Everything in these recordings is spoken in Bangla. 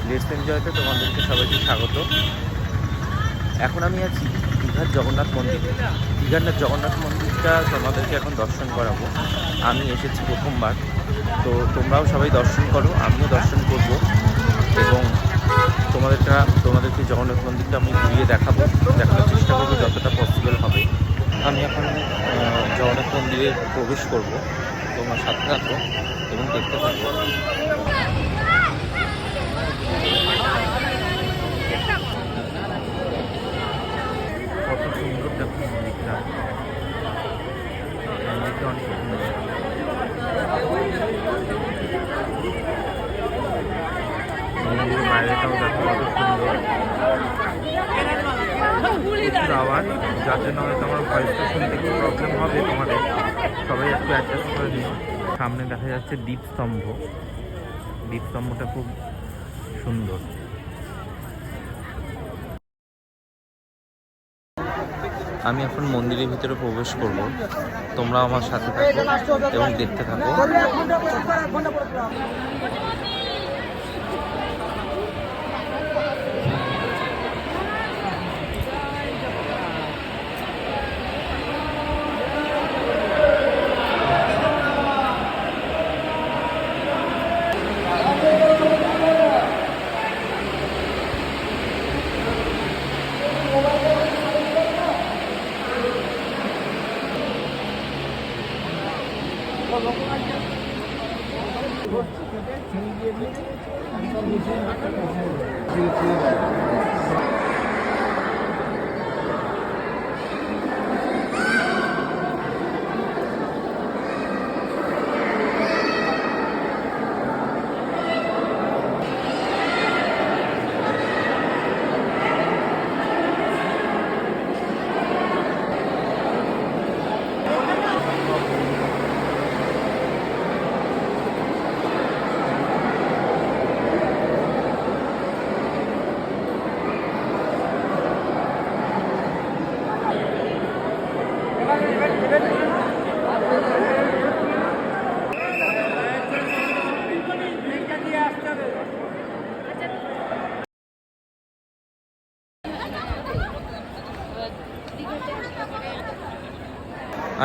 লেটস এনজয়তে তোমাদেরকে সবাইকে স্বাগত। এখন আমি আছি দীঘার জগন্নাথ মন্দিরে। দীঘার জগন্নাথ মন্দিরটা তোমাদেরকে এখন দর্শন করাবো। আমি এসেছি প্রথমবার, তো তোমরাও সবাই দর্শন করো, আমিও দর্শন করব এবং তোমাদেরকে জগন্নাথ মন্দিরটা আমি ঘুরিয়ে দেখানোর চেষ্টা করবো যতটা পসিবল হবে। আমি এখন জগন্নাথ মন্দিরে প্রবেশ করব, তোমরা সাথে থাকো এবং দেখতে থাকো। কত সুন্দর দেখো মন্দিরটা, মন্দিরটা অনেক সুন্দর। মন্দিরের বাইরেটাও দেখো কত সুন্দর। প্রচুর আওয়াজ, যার জন্য হয়তো আমার ভয়েসটা শুনতে একটু প্রবলেম হবে তোমাদের, সবাই একটু অ্যাডজাস্ট করে নিও। সামনে দেখা যাচ্ছে দ্বীপস্তম্ভ, দ্বীপস্তম্ভটা খুব সুন্দর। আমি এখন মন্দিরের ভিতরে প্রবেশ করব, তোমরা আমার সাথে থাকো এবং দেখতে থাকো।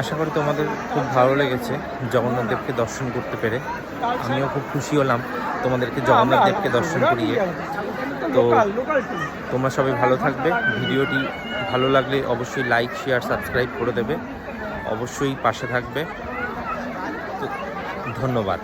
আশা করি তোমাদের খুব ভালো লেগেছে জগন্নাথ দেবকে দর্শন করতে পেরে। আমিও খুব খুশি হলাম তোমাদেরকে জগন্নাথ দেবকে দর্শন করিয়ে। তো তোমরা সবাই ভালো থাকবে। ভিডিওটি ভালো লাগলে অবশ্যই লাইক, শেয়ার, সাবস্ক্রাইব করে দেবে, অবশ্যই পাশে থাকবে। তো ধন্যবাদ।